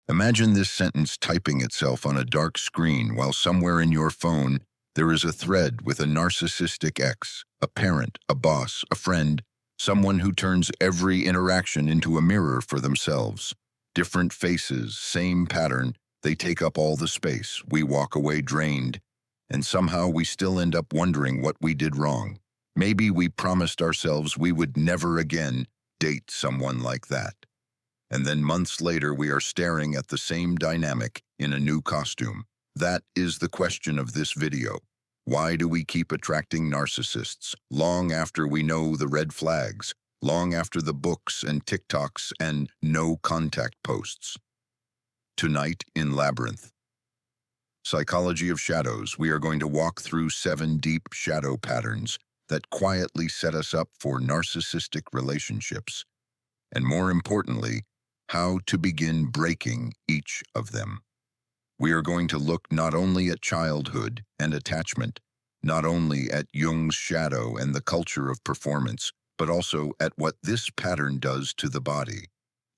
Imagine this sentence typing itself on a dark screen while somewhere in your phone there is a thread with a narcissistic ex, a parent, a boss, a friend, someone who turns every interaction into a mirror for themselves. Different faces, same pattern, they take up all the space. We walk away drained, and somehow we still end up wondering what we did wrong. Maybe we promised ourselves we would never again date someone like that. And then months later, we are staring at the same dynamic in a new costume. That is the question of this video. Why do we keep attracting narcissists long after we know the red flags, long after the books and TikToks and no contact posts? Tonight in Labyrinth, Psychology of Shadows, we are going to walk through 7 deep shadow patterns that quietly set us up for narcissistic relationships, and more importantly, how to begin breaking each of them. We are going to look not only at childhood and attachment, not only at Jung's shadow and the culture of performance, but also at what this pattern does to the body.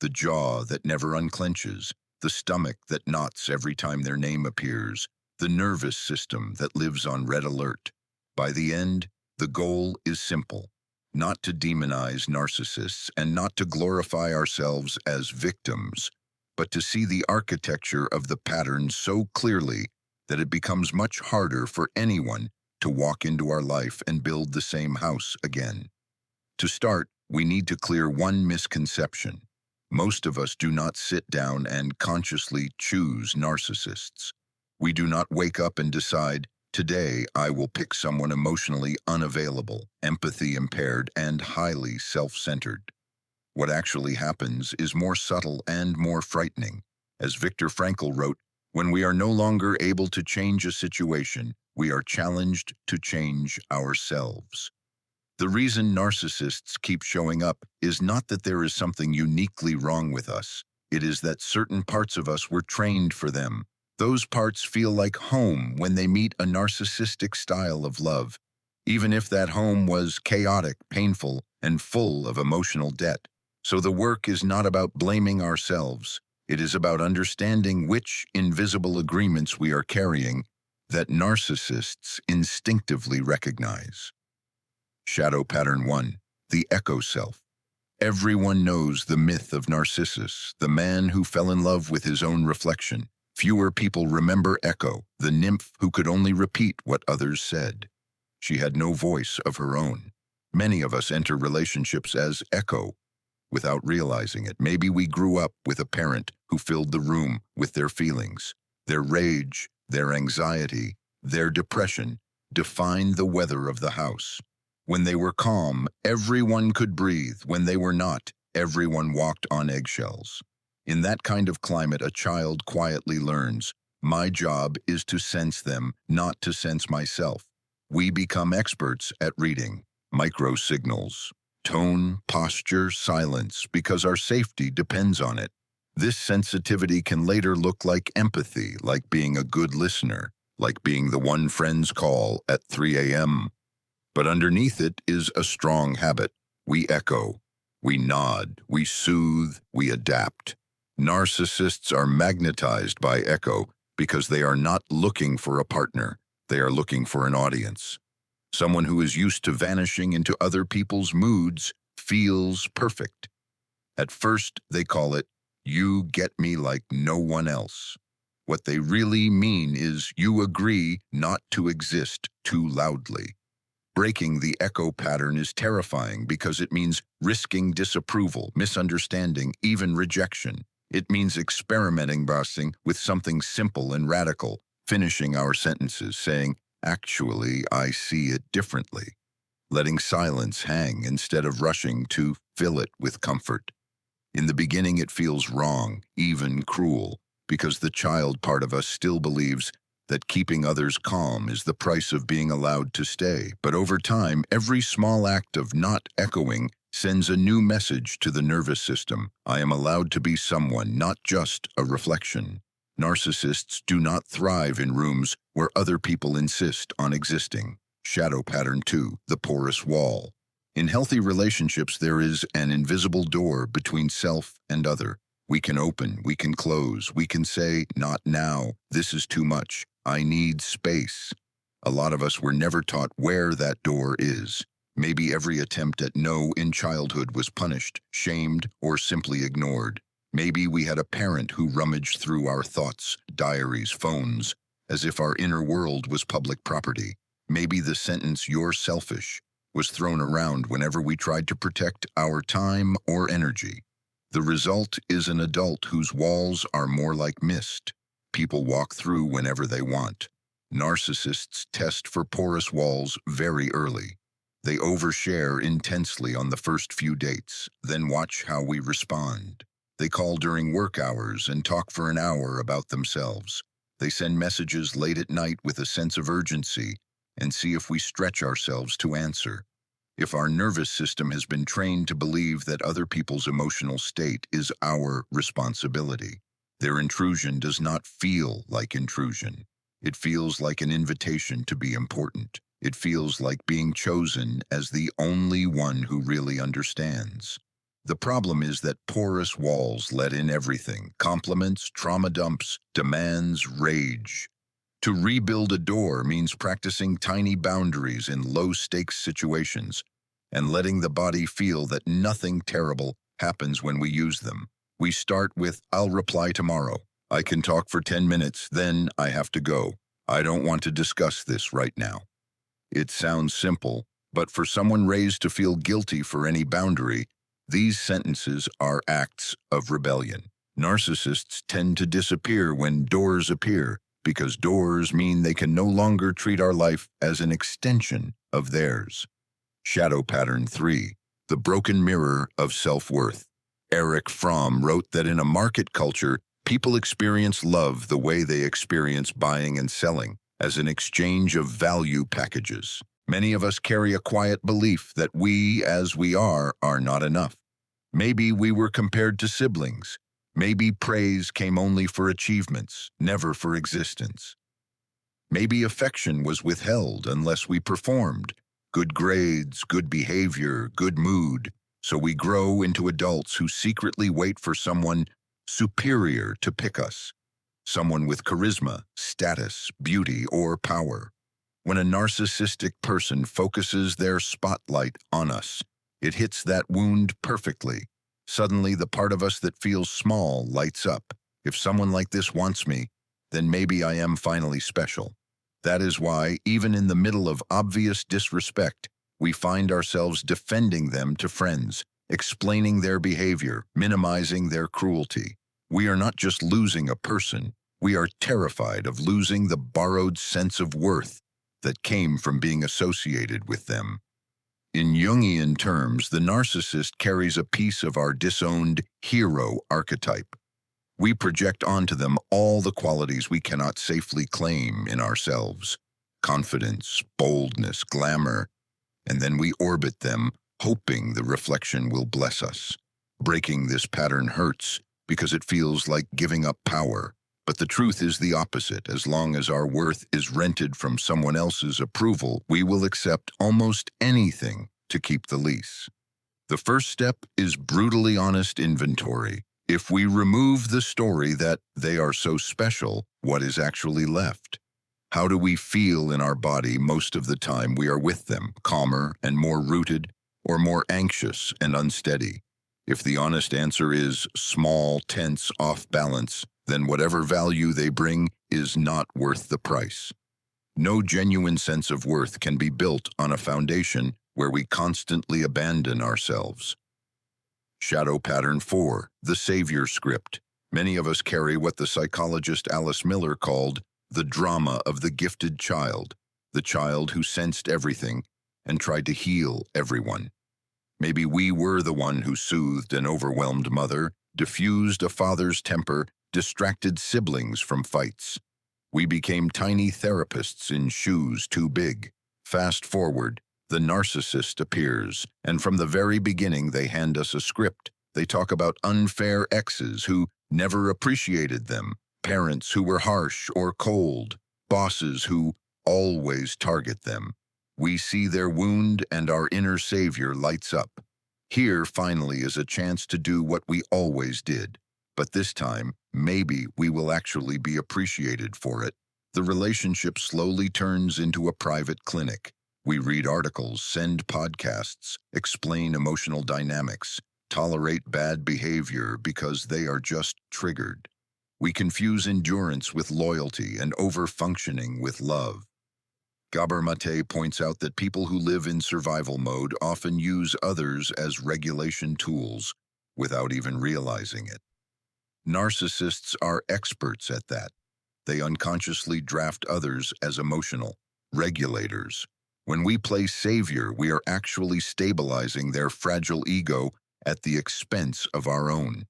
The jaw that never unclenches, the stomach that knots every time their name appears, the nervous system that lives on red alert. By the end, the goal is simple: not to demonize narcissists and not to glorify ourselves as victims, but to see the architecture of the pattern so clearly that it becomes much harder for anyone to walk into our life and build the same house again. To start, we need to clear one misconception. Most of us do not sit down and consciously choose narcissists. We do not wake up and decide, today I will pick someone emotionally unavailable, empathy impaired, and highly self-centered. What actually happens is more subtle and more frightening. As Viktor Frankl wrote, when we are no longer able to change a situation, we are challenged to change ourselves. The reason narcissists keep showing up is not that there is something uniquely wrong with us. It is that certain parts of us were trained for them. Those parts feel like home when they meet a narcissistic style of love, even if that home was chaotic, painful, and full of emotional debt. So the work is not about blaming ourselves. It is about understanding which invisible agreements we are carrying that narcissists instinctively recognize. Shadow Pattern 1. The Echo Self. Everyone knows the myth of Narcissus, the man who fell in love with his own reflection. Fewer people remember Echo, the nymph who could only repeat what others said. She had no voice of her own. Many of us enter relationships as Echo, without realizing it. Maybe we grew up with a parent who filled the room with their feelings. Their rage, their anxiety, their depression defined the weather of the house. When they were calm, everyone could breathe. When they were not, everyone walked on eggshells. In that kind of climate, a child quietly learns, my job is to sense them, not to sense myself. We become experts at reading micro-signals, tone, posture, silence, because our safety depends on it. This sensitivity can later look like empathy, like being a good listener, like being the one friends call at 3 a.m. But underneath it is a strong habit. We echo, we nod, we soothe, we adapt. Narcissists are magnetized by echo because they are not looking for a partner. They are looking for an audience. Someone who is used to vanishing into other people's moods feels perfect. At first, they call it, you get me like no one else. What they really mean is you agree not to exist too loudly. Breaking the echo pattern is terrifying because it means risking disapproval, misunderstanding, even rejection. It means experimenting with something simple and radical, finishing our sentences, saying, actually, I see it differently. Letting silence hang instead of rushing to fill it with comfort. In the beginning, it feels wrong, even cruel, because the child part of us still believes that keeping others calm is the price of being allowed to stay. But over time, every small act of not echoing sends a new message to the nervous system. I am allowed to be someone, not just a reflection. Narcissists do not thrive in rooms where other people insist on existing. Shadow Pattern 2, the porous wall. In healthy relationships, there is an invisible door between self and other. We can open, we can close, we can say, not now, this is too much, I need space. A lot of us were never taught where that door is. Maybe every attempt at no in childhood was punished, shamed, or simply ignored. Maybe we had a parent who rummaged through our thoughts, diaries, phones, as if our inner world was public property. Maybe the sentence, "you're selfish," was thrown around whenever we tried to protect our time or energy. The result is an adult whose walls are more like mist. People walk through whenever they want. Narcissists test for porous walls very early. They overshare intensely on the first few dates, then watch how we respond. They call during work hours and talk for an hour about themselves. They send messages late at night with a sense of urgency and see if we stretch ourselves to answer. If our nervous system has been trained to believe that other people's emotional state is our responsibility, their intrusion does not feel like intrusion. It feels like an invitation to be important. It feels like being chosen as the only one who really understands. The problem is that porous walls let in everything: compliments, trauma dumps, demands, rage. To rebuild a door means practicing tiny boundaries in low-stakes situations and letting the body feel that nothing terrible happens when we use them. We start with, "I'll reply tomorrow. I can talk for 10 minutes, then I have to go. I don't want to discuss this right now." It sounds simple, but for someone raised to feel guilty for any boundary, these sentences are acts of rebellion. Narcissists tend to disappear when doors appear, because doors mean they can no longer treat our life as an extension of theirs. Shadow Pattern 3, the broken mirror of self-worth. Erich Fromm wrote that in a market culture, people experience love the way they experience buying and selling, as an exchange of value packages. Many of us carry a quiet belief that we, as we are not enough. Maybe we were compared to siblings. Maybe praise came only for achievements, never for existence. Maybe affection was withheld unless we performed. Good grades, good behavior, good mood. So we grow into adults who secretly wait for someone superior to pick us. Someone with charisma, status, beauty, or power. When a narcissistic person focuses their spotlight on us, it hits that wound perfectly. Suddenly, the part of us that feels small lights up. If someone like this wants me, then maybe I am finally special. That is why, even in the middle of obvious disrespect, we find ourselves defending them to friends, explaining their behavior, minimizing their cruelty. We are not just losing a person, we are terrified of losing the borrowed sense of worth that came from being associated with them. In Jungian terms, the narcissist carries a piece of our disowned hero archetype. We project onto them all the qualities we cannot safely claim in ourselves: confidence, boldness, glamour, and then we orbit them, hoping the reflection will bless us. Breaking this pattern hurts because it feels like giving up power. But the truth is the opposite. As long as our worth is rented from someone else's approval, we will accept almost anything to keep the lease. The first step is brutally honest inventory. If we remove the story that they are so special, what is actually left? How do we feel in our body most of the time we are with them? Calmer and more rooted, or more anxious and unsteady? If the honest answer is small, tense, off balance, then whatever value they bring is not worth the price. No genuine sense of worth can be built on a foundation where we constantly abandon ourselves. Shadow Pattern 4, the Savior Script. Many of us carry what the psychologist Alice Miller called the drama of the gifted child, the child who sensed everything and tried to heal everyone. Maybe we were the one who soothed an overwhelmed mother, diffused a father's temper, distracted siblings from fights. We became tiny therapists in shoes too big. Fast forward, the narcissist appears, and from the very beginning they hand us a script. They talk about unfair exes who never appreciated them, parents who were harsh or cold, bosses who always target them. We see their wound and our inner savior lights up. Here, finally, is a chance to do what we always did: But this time, maybe we will actually be appreciated for it. The relationship slowly turns into a private clinic. We read articles, send podcasts, explain emotional dynamics, tolerate bad behavior because they are just triggered. We confuse endurance with loyalty and over-functioning with love. Gabor Mate points out that people who live in survival mode often use others as regulation tools without even realizing it. Narcissists are experts at that. They unconsciously draft others as emotional regulators. When we play savior, we are actually stabilizing their fragile ego at the expense of our own.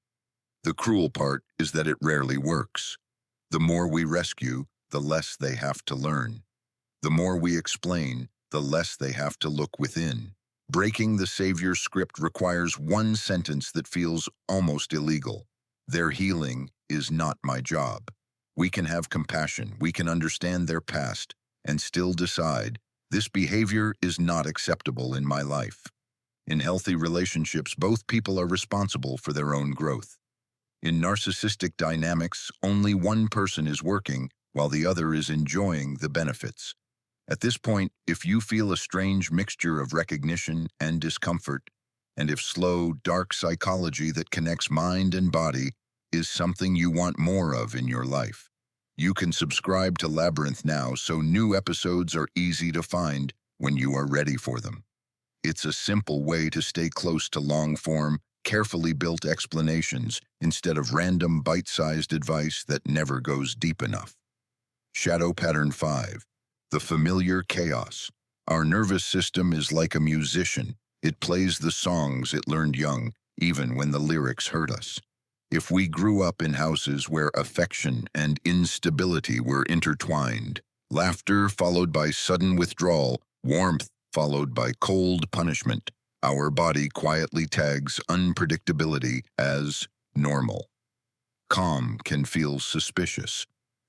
The cruel part is that it rarely works. The more we rescue, the less they have to learn. The more we explain, the less they have to look within. Breaking the savior script requires one sentence that feels almost illegal. Their healing is not my job. We can have compassion, we can understand their past, and still decide, this behavior is not acceptable in my life. In healthy relationships, both people are responsible for their own growth. In narcissistic dynamics, only one person is working while the other is enjoying the benefits. At this point, if you feel a strange mixture of recognition and discomfort, and if slow, dark psychology that connects mind and body is something you want more of in your life, you can subscribe to Labyrinth now so new episodes are easy to find when you are ready for them. It's a simple way to stay close to long-form, carefully built explanations instead of random bite-sized advice that never goes deep enough. Shadow Pattern 5. The familiar chaos. Our nervous system is like a musician. It plays the songs it learned young, even when the lyrics hurt us. If we grew up in houses where affection and instability were intertwined, laughter followed by sudden withdrawal, warmth followed by cold punishment, our body quietly tags unpredictability as normal. Calm can feel suspicious.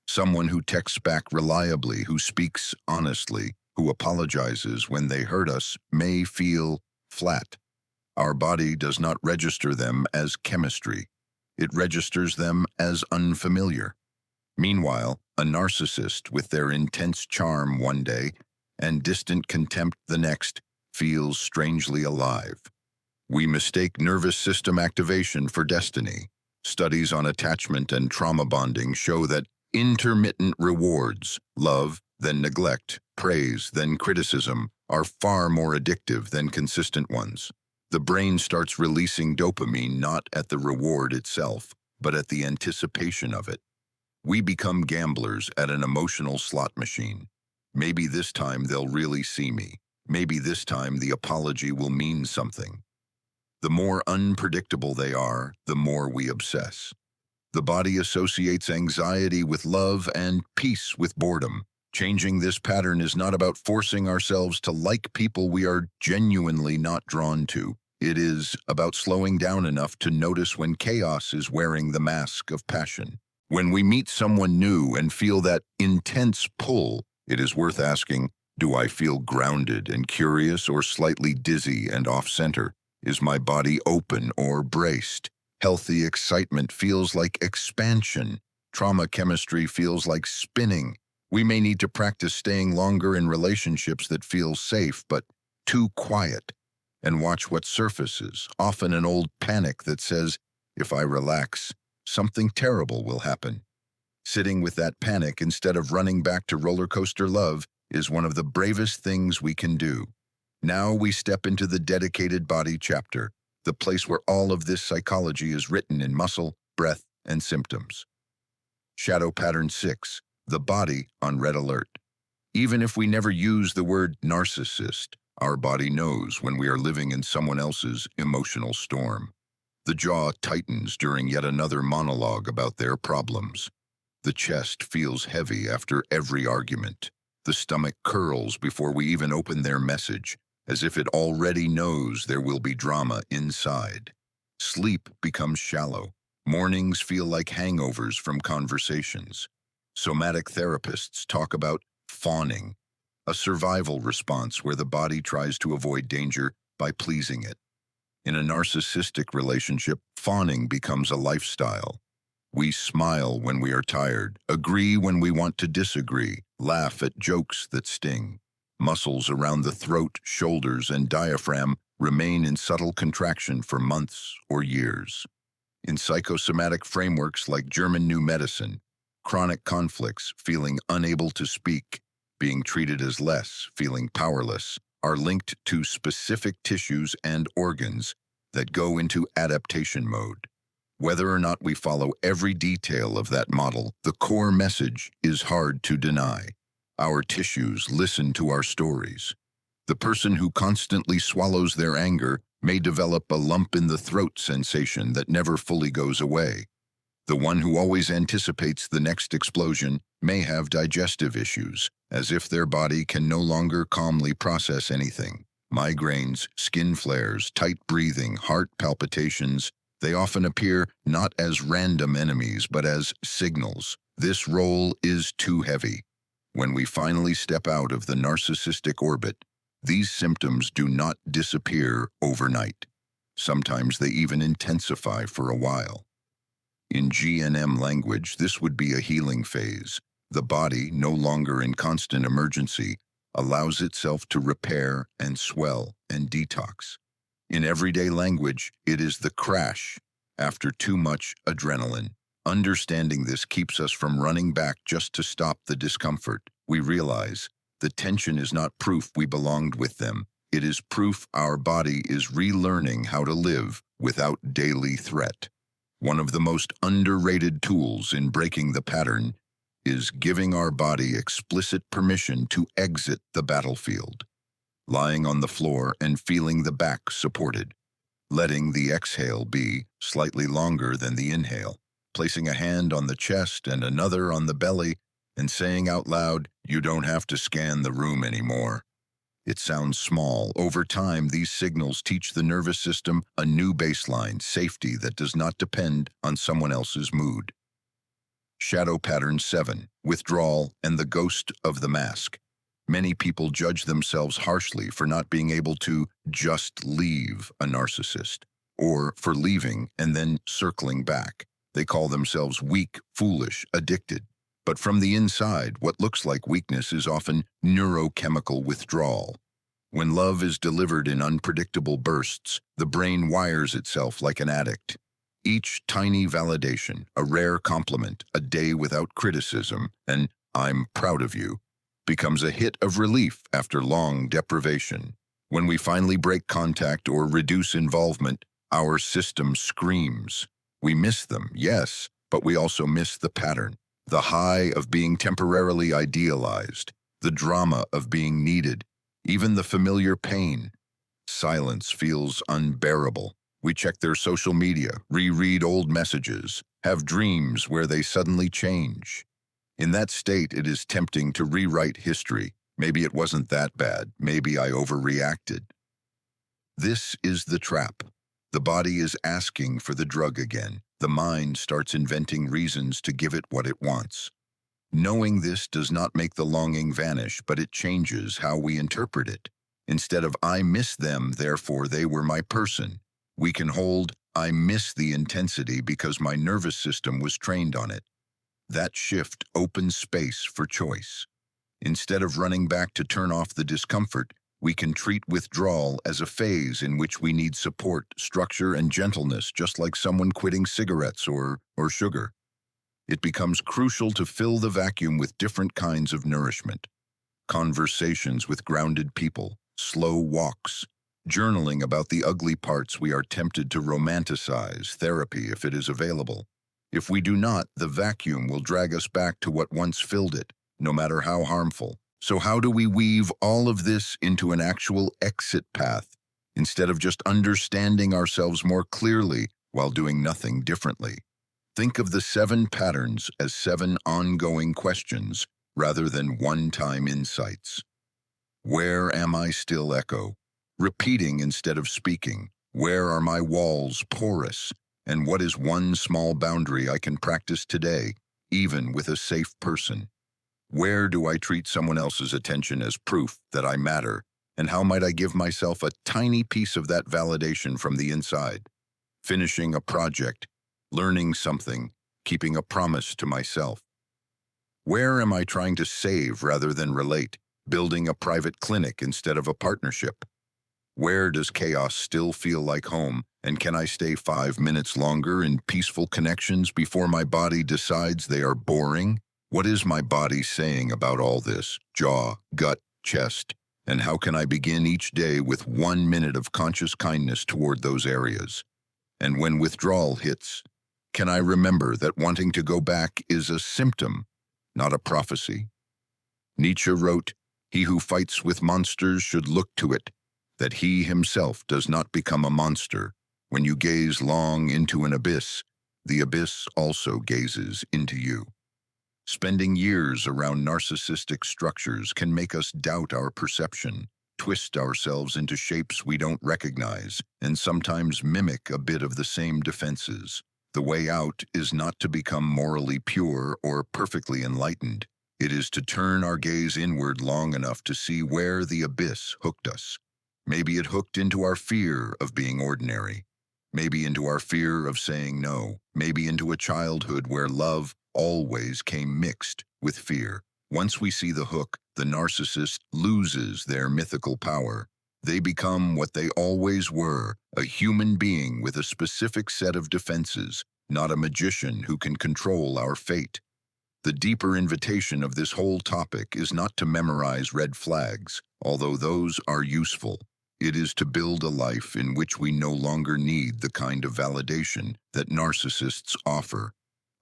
Someone who texts back reliably, who speaks honestly, who apologizes when they hurt us may feel flat. Our body does not register them as chemistry. It registers them as unfamiliar. Meanwhile, a narcissist with their intense charm one day and distant contempt the next feels strangely alive. We mistake nervous system activation for destiny. Studies on attachment and trauma bonding show that intermittent rewards, love, then neglect, praise, then criticism, are far more addictive than consistent ones. The brain starts releasing dopamine not at the reward itself, but at the anticipation of it. We become gamblers at an emotional slot machine. Maybe this time they'll really see me. Maybe this time the apology will mean something. The more unpredictable they are, the more we obsess. The body associates anxiety with love and peace with boredom. Changing this pattern is not about forcing ourselves to like people we are genuinely not drawn to. It is about slowing down enough to notice when chaos is wearing the mask of passion. When we meet someone new and feel that intense pull, it is worth asking, do I feel grounded and curious or slightly dizzy and off-center? Is my body open or braced? Healthy excitement feels like expansion. Trauma chemistry feels like spinning. We may need to practice staying longer in relationships that feel safe but too quiet, and watch what surfaces, often an old panic that says, if I relax, something terrible will happen. Sitting with that panic instead of running back to roller coaster love is one of the bravest things we can do. Now we step into the dedicated body chapter, the place where all of this psychology is written in muscle, breath, and symptoms. Shadow Pattern 6. The body on red alert. Even if we never use the word narcissist, our body knows when we are living in someone else's emotional storm. The jaw tightens during yet another monologue about their problems. The chest feels heavy after every argument. The stomach curls before we even open their message, as if it already knows there will be drama inside. Sleep becomes shallow. Mornings feel like hangovers from conversations. Somatic therapists talk about fawning, a survival response where the body tries to avoid danger by pleasing it. In a narcissistic relationship, fawning becomes a lifestyle. We smile when we are tired, agree when we want to disagree, laugh at jokes that sting. Muscles around the throat, shoulders, and diaphragm remain in subtle contraction for months or years. In psychosomatic frameworks like German New Medicine, chronic conflicts, feeling unable to speak, being treated as less, feeling powerless, are linked to specific tissues and organs that go into adaptation mode. Whether or not we follow every detail of that model, the core message is hard to deny. Our tissues listen to our stories. The person who constantly swallows their anger may develop a lump in the throat sensation that never fully goes away. The one who always anticipates the next explosion may have digestive issues, as if their body can no longer calmly process anything. Migraines, skin flares, tight breathing, heart palpitations, they often appear not as random enemies, but as signals. This role is too heavy. When we finally step out of the narcissistic orbit, these symptoms do not disappear overnight. Sometimes they even intensify for a while. In GNM language, this would be a healing phase. The body, no longer in constant emergency, allows itself to repair and swell and detox. In everyday language, it is the crash after too much adrenaline. Understanding this keeps us from running back just to stop the discomfort. We realize the tension is not proof we belonged with them. It is proof our body is relearning how to live without daily threat. One of the most underrated tools in breaking the pattern is giving our body explicit permission to exit the battlefield. Lying on the floor and feeling the back supported. Letting the exhale be slightly longer than the inhale. Placing a hand on the chest and another on the belly and saying out loud, "You don't have to scan the room anymore." It sounds small. Over time, these signals teach the nervous system a new baseline, safety that does not depend on someone else's mood. Shadow Pattern 7, Withdrawal and the Ghost of the Mask. Many people judge themselves harshly for not being able to just leave a narcissist, or for leaving and then circling back. They call themselves weak, foolish, addicted. But from the inside, what looks like weakness is often neurochemical withdrawal. When love is delivered in unpredictable bursts, the brain wires itself like an addict. Each tiny validation, a rare compliment, a day without criticism, and "I'm proud of you," becomes a hit of relief after long deprivation. When we finally break contact or reduce involvement, our system screams. We miss them, yes, but we also miss the pattern. The high of being temporarily idealized, the drama of being needed, even the familiar pain. Silence feels unbearable. We check their social media, reread old messages, have dreams where they suddenly change. In that state, it is tempting to rewrite history. Maybe it wasn't that bad. Maybe I overreacted. This is the trap. The body is asking for the drug again. The mind starts inventing reasons to give it what it wants. Knowing this does not make the longing vanish, but it changes how we interpret it. Instead of "I miss them, therefore they were my person," we can hold "I miss the intensity because my nervous system was trained on it." That shift opens space for choice. Instead of running back to turn off the discomfort, we can treat withdrawal as a phase in which we need support, structure, and gentleness, just like someone quitting cigarettes or sugar. It becomes crucial to fill the vacuum with different kinds of nourishment. Conversations with grounded people, slow walks, journaling about the ugly parts we are tempted to romanticize, therapy if it is available. If we do not, the vacuum will drag us back to what once filled it, no matter how harmful. So how do we weave all of this into an actual exit path, instead of just understanding ourselves more clearly while doing nothing differently? Think of the 7 patterns as 7 ongoing questions rather than one-time insights. Where am I still echo? Repeating instead of speaking. Where are my walls porous? And what is one small boundary I can practice today, even with a safe person? Where do I treat someone else's attention as proof that I matter? And how might I give myself a tiny piece of that validation from the inside? Finishing a project, learning something, keeping a promise to myself? Where am I trying to save rather than relate, building a private clinic instead of a partnership? Where does chaos still feel like home, and can I stay 5 minutes longer in peaceful connections before my body decides they are boring? What is my body saying about all this? Jaw, gut, chest. And how can I begin each day with 1 minute of conscious kindness toward those areas? And when withdrawal hits, can I remember that wanting to go back is a symptom, not a prophecy? Nietzsche wrote, "He who fights with monsters should look to it, that he himself does not become a monster. When you gaze long into an abyss, the abyss also gazes into you." Spending years around narcissistic structures can make us doubt our perception, twist ourselves into shapes we don't recognize, and sometimes mimic a bit of the same defenses. The way out is not to become morally pure or perfectly enlightened. It is to turn our gaze inward long enough to see where the abyss hooked us. Maybe it hooked into our fear of being ordinary. Maybe into our fear of saying no. Maybe into a childhood where love always came mixed with fear. Once we see the hook, the narcissist loses their mythical power. They become what they always were, a human being with a specific set of defenses, not a magician who can control our fate. The deeper invitation of this whole topic is not to memorize red flags, although those are useful. It is to build a life in which we no longer need the kind of validation that narcissists offer.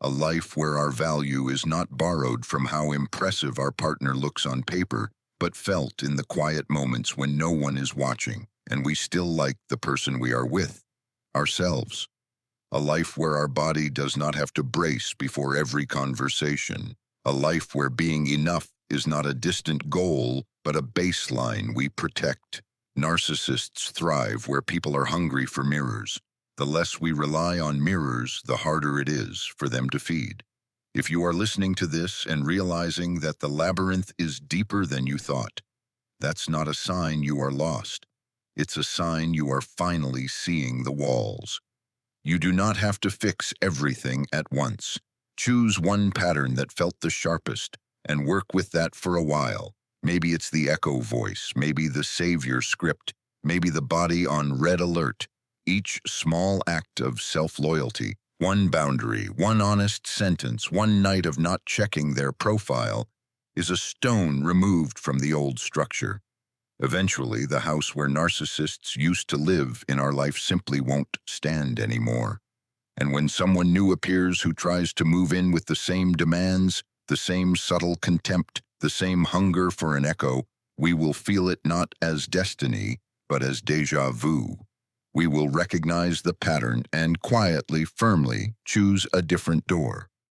A life where our value is not borrowed from how impressive our partner looks on paper, but felt in the quiet moments when no one is watching, and we still like the person we are with, ourselves. A life where our body does not have to brace before every conversation. A life where being enough is not a distant goal, but a baseline we protect. Narcissists thrive where people are hungry for mirrors. The less we rely on mirrors, the harder it is for them to feed. If you are listening to this and realizing that the labyrinth is deeper than you thought, that's not a sign you are lost. It's a sign you are finally seeing the walls. You do not have to fix everything at once. Choose one pattern that felt the sharpest and work with that for a while. Maybe it's the echo voice, maybe the savior script, maybe the body on red alert. Each small act of self-loyalty, one boundary, one honest sentence, one night of not checking their profile, is a stone removed from the old structure. Eventually, the house where narcissists used to live in our life simply won't stand anymore. And when someone new appears who tries to move in with the same demands, the same subtle contempt, the same hunger for an echo, we will feel it not as destiny, but as déjà vu. We will recognize the pattern and quietly, firmly choose a different door.